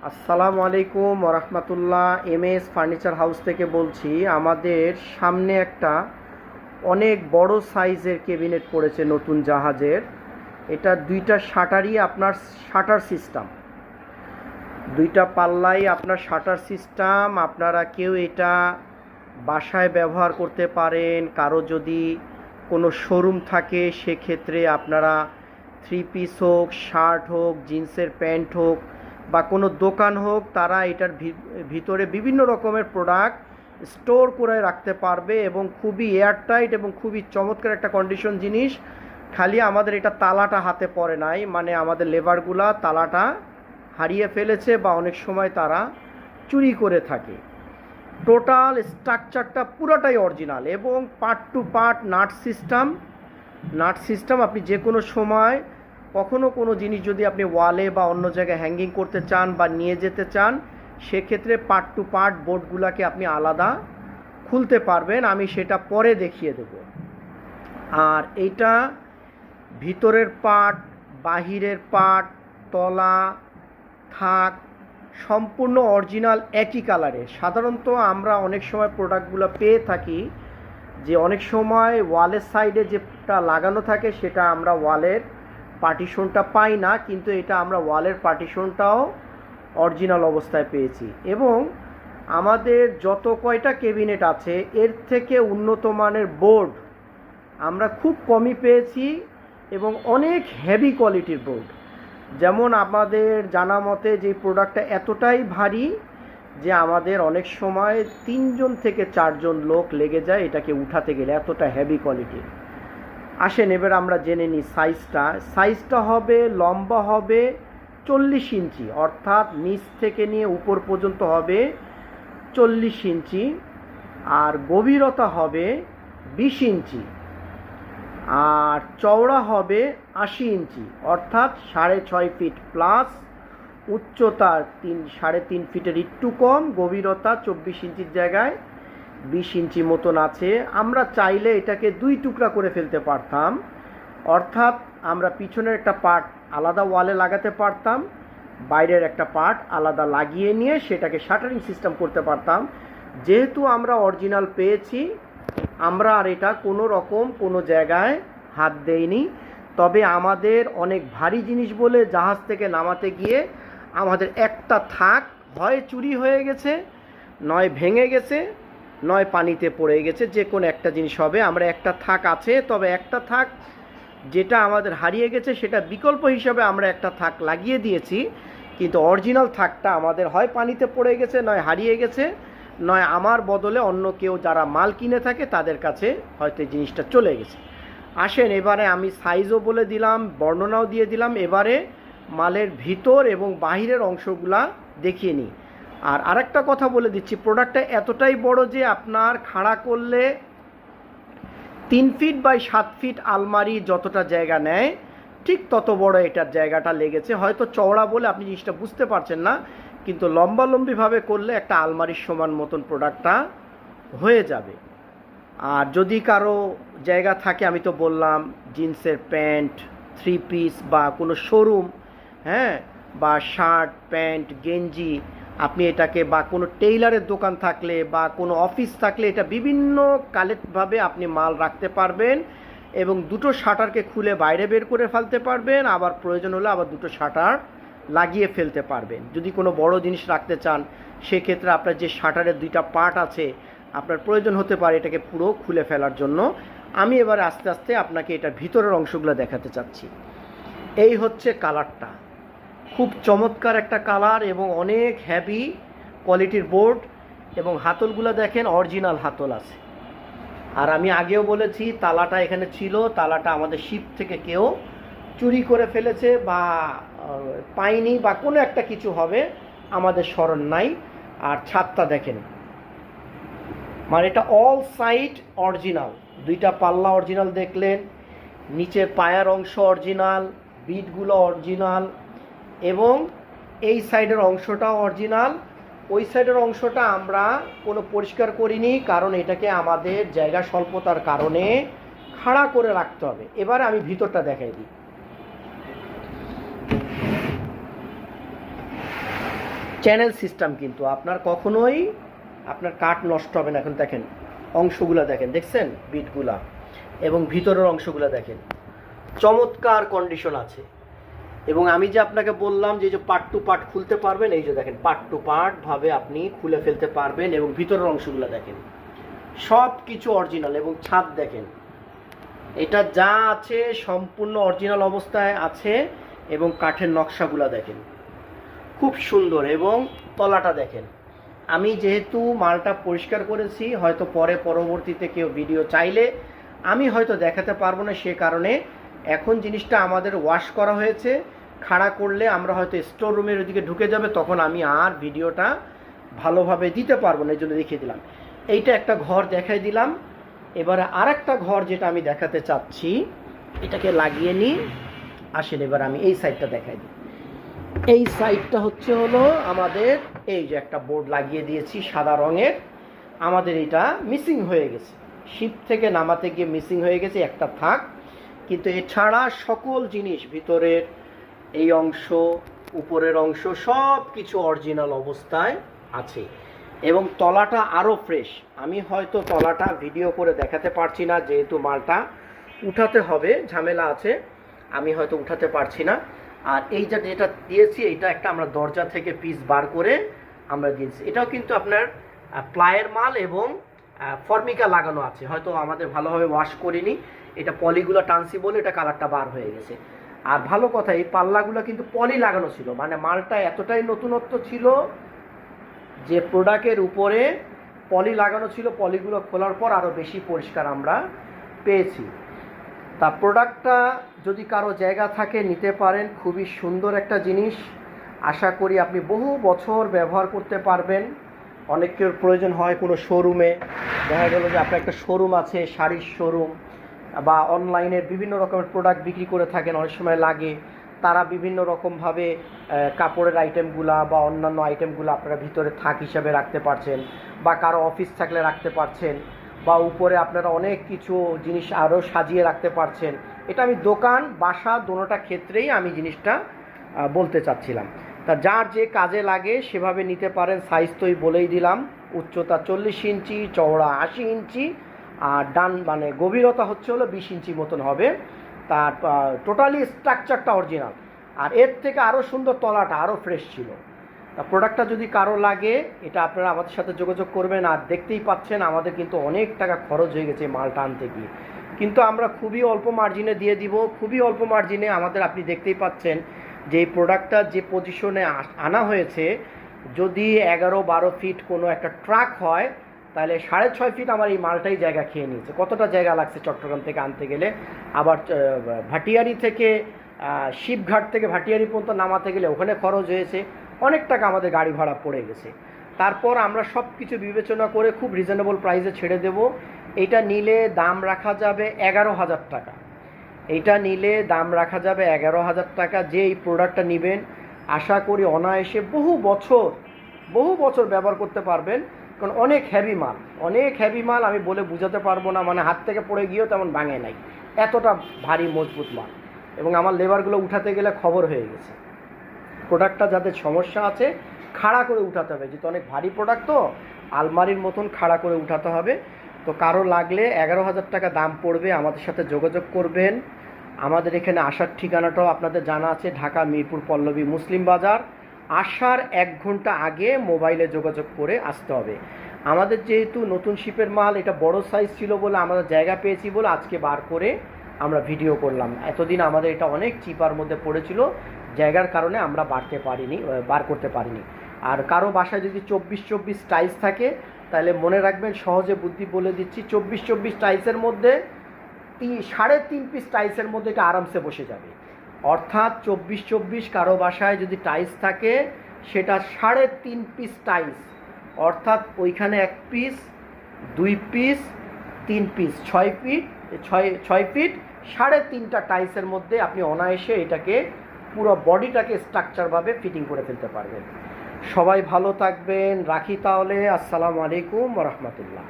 আসসালামু আলাইকুম ওরহমতুল্লাহ। এমএস ফার্নিচার হাউস থেকে বলছি। আমাদের সামনে একটা অনেক বড় সাইজের ক্যাবিনেট পড়েছে নতুন জাহাজের। এটা দুইটা শাটারই আপনার শাটার সিস্টেম, দুইটা পাল্লাই আপনার শাটার সিস্টেম। আপনারা কেউ এটা বাসায় ব্যবহার করতে পারেন। কারো যদি কোনো শোরুম থাকে সেক্ষেত্রে আপনারা থ্রি পিস হোক, শার্ট হোক, জিন্সের প্যান্ট হোক বা কোনো দোকান হোক, তারা এটার ভিতরে বিভিন্ন রকমের প্রোডাক্ট স্টোর করে রাখতে পারবে এবং খুবই এয়ারটাইট এবং খুবই চমৎকার একটা কন্ডিশন জিনিস। খালি আমাদের এটা তালাটা হাতে পড়ে নাই, মানে আমাদের লেবারগুলা তালাটা হারিয়ে ফেলেছে বা অনেক সময় তারা চুরি করে থাকে। টোটাল স্ট্রাকচারটা পুরোটাই অরিজিনাল এবং part to part nut system. আপনি যে কোনো সময় কখনো কোনো জিনিস যদি আপনি ওয়ালে বা অন্য জায়গায় হ্যাঙ্গিং করতে চান বা নিয়ে যেতে চান, সেক্ষেত্রে পার্ট টু পার্ট বোর্ডগুলোকে আপনি আলাদা খুলতে পারবেন। আমি সেটা পরে দেখিয়ে দেব। আর এইটা ভিতরের পার্ট, বাহিরের পার্ট, তলা, থাক সম্পূর্ণ অরিজিনাল একই কালারে। সাধারণত আমরা অনেক সময় প্রোডাক্টগুলো পেয়ে থাকি যে অনেক সময় ওয়ালের সাইডে যেটা লাগানো থাকে সেটা আমরা ওয়ালের পার্টিশনটা পাই না, কিন্তু এটা আমরা ওয়ালের পার্টিশনটাও অরিজিনাল অবস্থায় পেয়েছি। এবং আমাদের যত কয়টা ক্যাবিনেট আছে এর থেকে উন্নত মানের বোর্ড আমরা খুব কমই পেয়েছি এবং অনেক হেভি কোয়ালিটির বোর্ড। যেমন আমাদের জানা মতে যে প্রোডাক্টটা এতটাই ভারী যে আমাদের অনেক সময় 3 থেকে 4 লোক লেগে যায় এটাকে উঠাতে গেলে, এতটা হেভি কোয়ালিটির। আসেন এবার আমরা জেনে নিই সাইজটা হবে, লম্বা হবে 40 ইঞ্চি, অর্থাৎ নিচ থেকে নিয়ে উপর পর্যন্ত হবে 40 ইঞ্চি, আর গভীরতা হবে 20 ইঞ্চি, আর চওড়া হবে 80 ইঞ্চি, অর্থাৎ 6.5 ফিট প্লাস। উচ্চতা 3.5 ফিটের একটু কম, গভীরতা 24 ইঞ্চির জায়গায় 20 ইঞ্চি মতন আছে। আমরা চাইলে এটাকে 2 টুকরা করে ফেলতে পারতাম, অর্থাৎ আমরা পিছনের একটা পার্ট আলাদা ওয়ালে লাগাতে পারতাম, বাইরের একটা পার্ট আলাদা লাগিয়ে নিয়ে সেটাকে শাটারিং সিস্টেম করতে পারতাম। যেহেতু আমরা অরিজিনাল পেয়েছি, আমরা আর এটা কোনো রকম কোনো জায়গায় হাত দেইনি। তবে আমাদের অনেক ভারী জিনিস বলে জাহাজ থেকে নামাতে গিয়ে আমাদের একটা থাক হয় চুরি হয়ে গেছে, নয় ভেঙে গেছে, নয় পানিতে পড়ে গেছে, যে কোনো একটা জিনিস হবে। আমরা একটা থাক আছে, তবে একটা থাক যেটা আমাদের হারিয়ে গেছে সেটা বিকল্প হিসাবে আমরা একটা থাক লাগিয়ে দিয়েছি, কিন্তু অরিজিনাল থাকটা আমাদের হয় পানিতে পড়ে গেছে, নয় হারিয়ে গেছে, নয় আমার বদলে অন্য কেউ যারা মাল কিনে থাকে তাদের কাছে হয়তো এই জিনিসটা চলে গেছে। আসেন এবারে আমি সাইজও বলে দিলাম, বর্ণনাও দিয়ে দিলাম। এবারে মালের ভিতর এবং বাহিরের অংশগুলা দেখিয়ে নিই। আর আরেকটা কথা বলে দিচ্ছি, প্রোডাক্টটা এতটাই বড় যে আপনার খাড়া করলে 3 ফিট বাই 7 ফিট আলমারি যতটা জায়গা নেয় ঠিক তত বড় এটার জায়গাটা লেগেছে। হয়তো চওড়া বলে আপনি জিনিসটা বুঝতে পারছেন না, কিন্তু লম্বালম্বিভাবে করলে একটা আলমারির সমান মতন প্রোডাক্টটা হয়ে যাবে। আর যদি কারো জায়গা থাকে, আমি তো বললাম জিন্সের প্যান্ট, থ্রি পিস বা কোনো শোরুম, হ্যাঁ, বা শার্ট প্যান্ট গেঞ্জি, আপনি এটাকে বা কোনো টেইলারের দোকান থাকলে বা কোনো অফিস থাকলে এটা বিভিন্ন কালেক্টভাবে আপনি মাল রাখতে পারবেন এবং দুটো শাটারকে খুলে বাইরে বের করে ফেলতে পারবেন, আবার প্রয়োজন হলে আবার দুটো শাটার লাগিয়ে ফেলতে পারবেন। যদি কোনো বড় জিনিস রাখতে চান সেক্ষেত্রে আপনার যে শাটারের 2টা পার্ট আছে আপনার প্রয়োজন হতে পারে এটাকে পুরো খুলে ফেলার জন্য। আমি এবারে আস্তে আস্তে আপনাকে এটার ভিতরের অংশগুলো দেখাতে চাচ্ছি। এই হচ্ছে কালারটা, খুব চমৎকার একটা কালার এবং অনেক হেভি কোয়ালিটির বোর্ড, এবং হাতলগুলো দেখেন অরিজিনাল হাতল আছে। আর আমি আগেও বলেছি তালাটা এখানে ছিল, তালাটা আমাদের শিপ থেকে কেউ চুরি করে ফেলেছে বা পাইনি বা কোনো একটা কিছু হবে, আমাদের স্মরণ নাই। আর ছাদটা দেখেন, মানে এটা অল সাইড অরিজিনাল, 2টা পাল্লা অরিজিনাল দেখলেন, নিচের পায়ার অংশ অরিজিনাল, বিটগুলো অরিজিনাল, এবং এই সাইডের অংশটাও অরিজিনাল। ওই সাইডের অংশটা আমরা কোনো পরিষ্কার করিনি, কারণ এটাকে আমাদের জায়গা স্বল্পতার কারণে খাড়া করে রাখতে হবে। এবারে আমি ভিতরটা দেখাই দিই। চ্যানেল সিস্টেম, কিন্তু আপনার কখনোই আপনার কাঠ নষ্ট হবে না। এখন দেখেন অংশগুলা দেখেন, দেখছেন বিটগুলা, এবং ভিতরের অংশগুলা দেখেন, চমৎকার কন্ডিশন আছে। এবং আমি যে আপনাকে বললাম যে পার্ট টু পার্ট খুলতে পারবেন, এই যে দেখেন পার্ট টু পার্ট ভাবে আপনি খুলে ফেলতে পারবেন। এবং ভিতরের অংশগুলো দেখেন সব কিছু অরিজিনাল। এবং ছাদ দেখেন, এটা যা আছে সম্পূর্ণ অরিজিনাল অবস্থায় আছে। এবং কাঠের নকশাগুলো দেখেন খুব সুন্দর। এবং তলাটা দেখেন, আমি যেহেতু মালটা পরিষ্কার করেছি, হয়তো পরবর্তীতে কেউ ভিডিও চাইলে আমি হয়তো দেখাতে পারবো না, সে কারণে এখন জিনিসটা আমাদের ওয়াশ করা হয়েছে। খাড়া করলে আমরা হয়তো স্টোর রুমের ওদিকে ঢুকে যাবে, তখন আমি আর ভিডিওটা ভালোভাবে দিতে পারবো না, এই জন্য দেখিয়ে দিলাম। এইটা একটা ঘর দেখাই দিলাম। এবারে আর একটা ঘর যেটা আমি দেখাতে চাচ্ছি, এটাকে লাগিয়ে নিই। আসেন এবার আমি এই সাইডটা দেখাই দিই। এই সাইডটা হচ্ছে হলো আমাদের এই যে একটা বোর্ড লাগিয়ে দিয়েছি সাদা রঙের। আমাদের এটা মিসিং হয়ে গেছে, শিপ থেকে নামাতে গিয়ে মিসিং হয়ে গেছে, একটা থাক। কিন্তু এছাড়া সকল জিনিস, ভিতরের এই অংশ, উপরের অংশ, সব কিছু অরিজিনাল অবস্থায় আছে। এবং তলাটা আরও ফ্রেশ। আমি হয়তো তলাটা ভিডিও করে দেখাতে পারছি না, যেহেতু মালটা উঠাতে হবে, ঝামেলা আছে, আমি হয়তো উঠাতে পারছি না। আর এই যেটা দিয়েছি, এটা একটা আমরা দরজা থেকে পিস বার করে আমরা দিয়েছি। এটাও কিন্তু আপনার প্লায়ের মাল এবং ফর্মিকা লাগানো আছে, হয়তো আমাদের ভালোভাবে ওয়াশ করিনি। এটা পলিগুলো টানছি বলে এটা কালারটা বার হয়ে গেছে। আর ভালো কথা, এই পাল্লাগুলো কিন্তু পলি লাগানো ছিল, মানে মালটা এতটাই নতুনত্ব ছিল যে প্রোডাক্টের উপরে পলি লাগানো ছিল। পলিগুলো খোলার পর আরও বেশি পরিষ্কার আমরা পেয়েছি। তা প্রোডাক্টটা যদি কারো জায়গা থাকে নিতে পারেন, খুবই সুন্দর একটা জিনিস। আশা করি আপনি বহু বছর ব্যবহার করতে পারবেন। অনেকের প্রয়োজন হয় কোনো শোরুমে, দেখা গেল যে আপনার একটা শোরুম আছে, শাড়ির শোরুম, বা অনলাইনের বিভিন্ন রকমের প্রোডাক্ট বিক্রি করে থাকেন, অনেক সময় লাগে। তারা বিভিন্ন রকমভাবে কাপড়ের আইটেমগুলা বা অন্যান্য আইটেমগুলো আপনারা ভিতরে থাক হিসাবে রাখতে পারছেন, বা কারো অফিস থাকলে রাখতে পারছেন, বা উপরে আপনারা অনেক কিছু জিনিস আরও সাজিয়ে রাখতে পারছেন। এটা আমি দোকান বাসা দোনোটা ক্ষেত্রেই আমি জিনিসটা বলতে চাচ্ছিলাম। তা যার যে কাজে লাগে সেভাবে নিতে পারেন। সাইজ তো বলেই দিলাম, উচ্চতা 40 ইঞ্চি, চওড়া 80 ইঞ্চি, আর ডান মানে গভীরতা হচ্ছে হলো 20 ইঞ্চি মতন হবে। তার টোটালি স্ট্রাকচারটা অরিজিনাল। আর এর থেকে আরও সুন্দর, তলাটা আরও ফ্রেশ ছিল। তা প্রোডাক্টটা যদি কারো লাগে, এটা আপনারা আমাদের সাথে যোগাযোগ করবেন। আর দেখতেই পাচ্ছেন আমাদের কিন্তু অনেক টাকা খরচ হয়ে গেছে মালটা আনতে গিয়ে, কিন্তু আমরা খুবই অল্প মার্জিনে দিয়ে দিব, খুবই অল্প মার্জিনে আমাদের। আপনি দেখতেই পাচ্ছেন যে এই প্রোডাক্টটা যে পজিশনে আনা হয়েছে, যদি 11-12 ফিট কোনো একটা ট্রাক হয়, তাহলে 6.5 ফিট আমার এই মালটাই জায়গা খেয়ে নিয়েছে। কতটা জায়গা লাগছে চট্টগ্রাম থেকে আনতে গেলে, আবার ভাটিয়ারি থেকে শিবঘাট থেকে ভাটিয়ারি পর্যন্ত নামাতে গেলে ওখানে খরচ হয়েছে, অনেক টাকা আমাদের গাড়ি ভাড়া পড়ে গেছে। তারপর আমরা সব কিছু বিবেচনা করে খুব রিজনেবল প্রাইসে ছেড়ে দেব। এইটা নিলে দাম রাখা যাবে 11,000 টাকা। এইটা নিলে দাম রাখা যাবে 11,000 টাকা। যে এই প্রোডাক্টটা নেবেন, আশা করি অনায়াসে বহু বছর ব্যবহার করতে পারবেন। কারণ অনেক হেভি মাল, অনেক হেভি মাল, আমি বলে বোঝাতে পারবো না। মানে হাত থেকে পড়ে গিয়েও তেমন ভাঙে নাই, এতটা ভারী মজবুত মাল। এবং আমার লেবারগুলো উঠাতে গেলে খবর হয়ে গেছে। প্রোডাক্টটা যাদের সমস্যা আছে, খাড়া করে উঠাতে হবে, যেহেতু অনেক ভারী প্রোডাক্ট, তো আলমারির মতন খাড়া করে উঠাতে হবে। তো কারো লাগলে 11,000 টাকা দাম পড়বে, আমাদের সাথে যোগাযোগ করবেন। আমাদের এখানে আসার ঠিকানাটাও আপনাদের জানা আছে, ঢাকা মিরপুর পল্লবী মুসলিম বাজার। আসার 1 ঘন্টা আগে মোবাইলে যোগাযোগ করে আসতে হবে। আমাদের যেহেতু নতুন শিপের মাল, এটা বড় সাইজ ছিল বলে, আমাদের জায়গা পেয়েছি বলে আজকে বার করে আমরা ভিডিও করলাম। এতদিন আমাদের এটা অনেক চিপার মধ্যে পড়েছিল, জায়গার কারণে আমরা বার করতে পারিনি। আর কারো বাসায় যদি 24 টাইলস থাকে, তাহলে মনে রাখবেন, সহজে বুদ্ধি বলে দিচ্ছি, 24 টাইলসের মধ্যে 3.5 পিস টাইলসের মধ্যে এটা আরামসে বসে যাবে। অর্থাৎ 24 কারো বাসায় যদি টাইলস থাকে, সেটা 3.5 পিস টাইলস, অর্থাৎ ওইখানে 1 piece, 2 piece, 3 piece, 6 feet, 6 feet 3.5টা টাইলসের মধ্যে আপনি অনায়াসে এটাকে পুরো বডিটাকে স্ট্রাকচারভাবে ফিটিং করে ফেলতে পারবেন। সবাই ভালো থাকবেন, রাখি তাহলে। আসসালামু আলাইকুম ওয়া রাহমাতুল্লাহ।